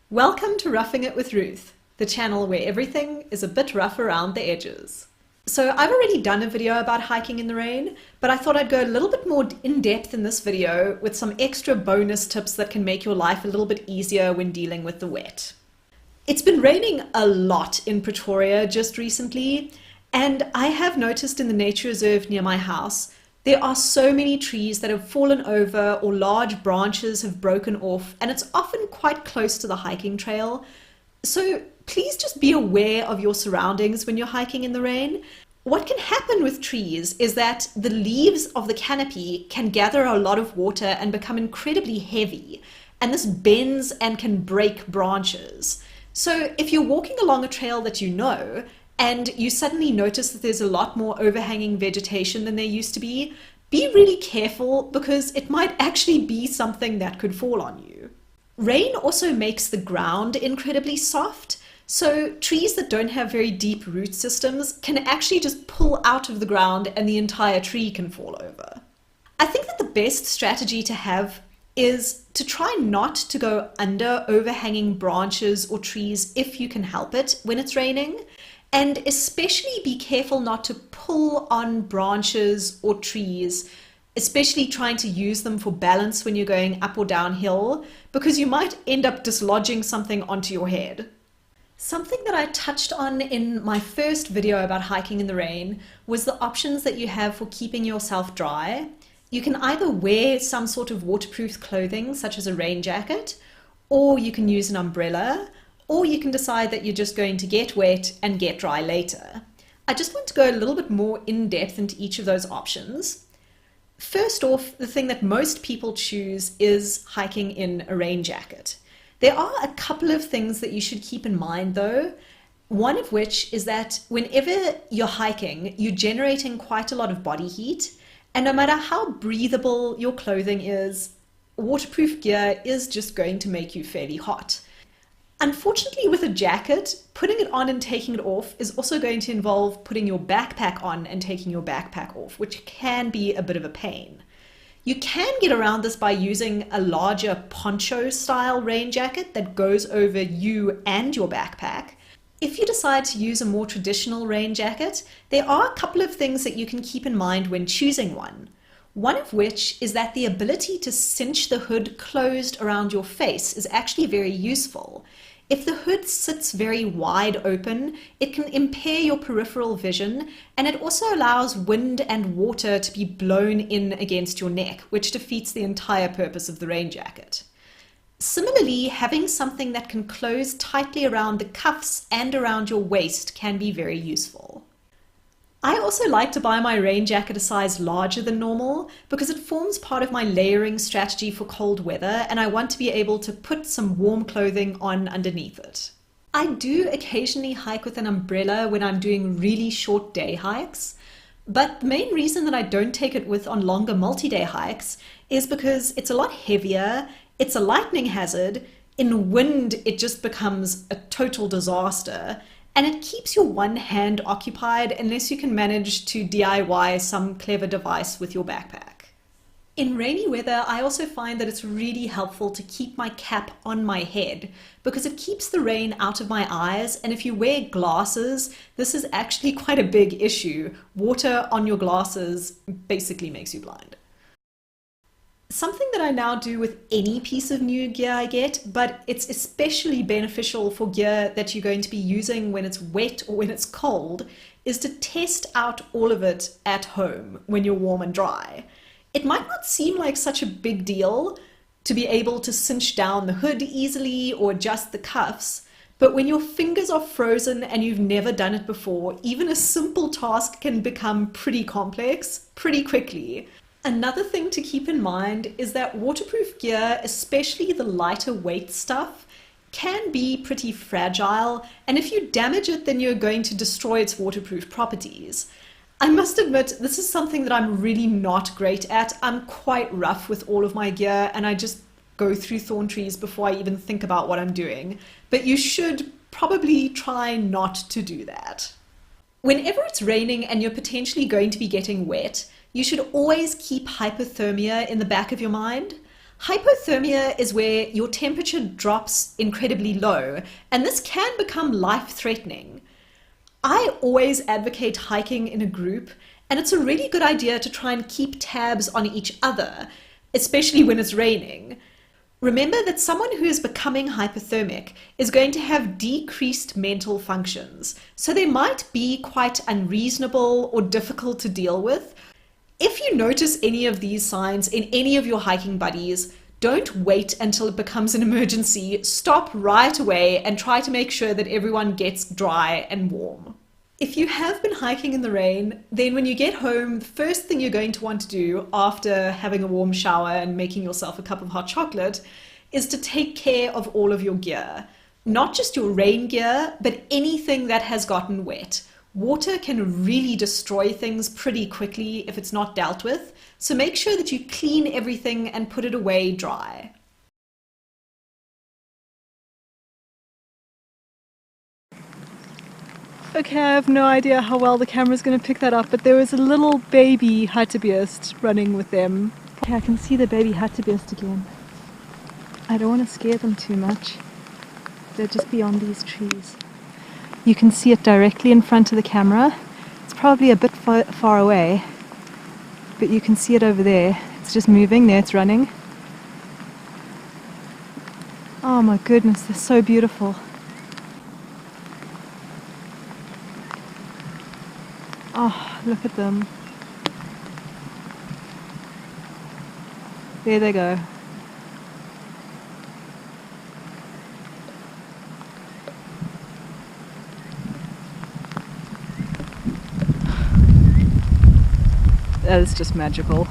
Welcome to Roughing It with Ruth, the channel where everything is a bit rough around the edges. So I've already done a video about hiking in the rain, but I thought I'd go a little bit more in depth in this video with some extra bonus tips that can make your life a little bit easier when dealing with the wet. It's been raining a lot in Pretoria just recently, and I have noticed in the nature reserve near my house there are so many trees that have fallen over or large branches have broken off, and it's often quite close to the hiking trail. So please just be aware of your surroundings when you're hiking in the rain. What can happen with trees is that the leaves of the canopy can gather a lot of water and become incredibly heavy, and this bends and can break branches. So if you're walking along a trail that you know, and you suddenly notice that there's a lot more overhanging vegetation than there used to be really careful because it might actually be something that could fall on you. Rain also makes the ground incredibly soft, so trees that don't have very deep root systems can actually just pull out of the ground and the entire tree can fall over. I think that the best strategy to have is to try not to go under overhanging branches or trees if you can help it when it's raining. And especially be careful not to pull on branches or trees, especially trying to use them for balance when you're going up or downhill, because you might end up dislodging something onto your head. Something that I touched on in my first video about hiking in the rain was the options that you have for keeping yourself dry. You can either wear some sort of waterproof clothing, such as a rain jacket, or you can use an umbrella, or you can decide that you're just going to get wet and get dry later. I just want to go a little bit more in depth into each of those options. First off, the thing that most people choose is hiking in a rain jacket. There are a couple of things that you should keep in mind though. One of which is that whenever you're hiking, you're generating quite a lot of body heat, and no matter how breathable your clothing is, waterproof gear is just going to make you fairly hot. Unfortunately, with a jacket, putting it on and taking it off is also going to involve putting your backpack on and taking your backpack off, which can be a bit of a pain. You can get around this by using a larger poncho-style rain jacket that goes over you and your backpack. If you decide to use a more traditional rain jacket, there are a couple of things that you can keep in mind when choosing one. One of which is that the ability to cinch the hood closed around your face is actually very useful. If the hood sits very wide open, it can impair your peripheral vision, and it also allows wind and water to be blown in against your neck, which defeats the entire purpose of the rain jacket. Similarly, having something that can close tightly around the cuffs and around your waist can be very useful. I also like to buy my rain jacket a size larger than normal because it forms part of my layering strategy for cold weather, and I want to be able to put some warm clothing on underneath it. I do occasionally hike with an umbrella when I'm doing really short day hikes, but the main reason that I don't take it with on longer multi-day hikes is because it's a lot heavier, it's a lightning hazard, in wind it just becomes a total disaster, and it keeps your one hand occupied unless you can manage to DIY some clever device with your backpack. In rainy weather, I also find that it's really helpful to keep my cap on my head because it keeps the rain out of my eyes, and if you wear glasses, this is actually quite a big issue. Water on your glasses basically makes you blind. Something that I now do with any piece of new gear I get, but it's especially beneficial for gear that you're going to be using when it's wet or when it's cold, is to test out all of it at home when you're warm and dry. It might not seem like such a big deal to be able to cinch down the hood easily or adjust the cuffs, but when your fingers are frozen and you've never done it before, even a simple task can become pretty complex pretty quickly. Another thing to keep in mind is that waterproof gear, especially the lighter weight stuff, can be pretty fragile, and if you damage it, then you're going to destroy its waterproof properties. I must admit, this is something that I'm really not great at. I'm quite rough with all of my gear, and I just go through thorn trees before I even think about what I'm doing. But you should probably try not to do that. Whenever it's raining and you're potentially going to be getting wet, you should always keep hypothermia in the back of your mind. Hypothermia is where your temperature drops incredibly low, and this can become life-threatening. I always advocate hiking in a group, and it's a really good idea to try and keep tabs on each other, especially when it's raining. Remember that someone who is becoming hypothermic is going to have decreased mental functions, so they might be quite unreasonable or difficult to deal with. If you notice any of these signs in any of your hiking buddies, don't wait until it becomes an emergency. Stop right away and try to make sure that everyone gets dry and warm. If you have been hiking in the rain, then when you get home, the first thing you're going to want to do after having a warm shower and making yourself a cup of hot chocolate is to take care of all of your gear. Not just your rain gear, but anything that has gotten wet. Water can really destroy things pretty quickly if it's not dealt with, so make sure that you clean everything and put it away dry. Okay, I have no idea how well the camera's going to pick that up, but there was a little baby Hypothermia running with them. Okay, I can see the baby Hypothermia again. I don't want to scare them too much. They're just beyond these trees. You can see it directly in front of the camera. It's probably a bit far away, but you can see it over there. It's just moving. There, it's running. Oh my goodness, they're so beautiful. Oh, look at them. There they go. That is just magical.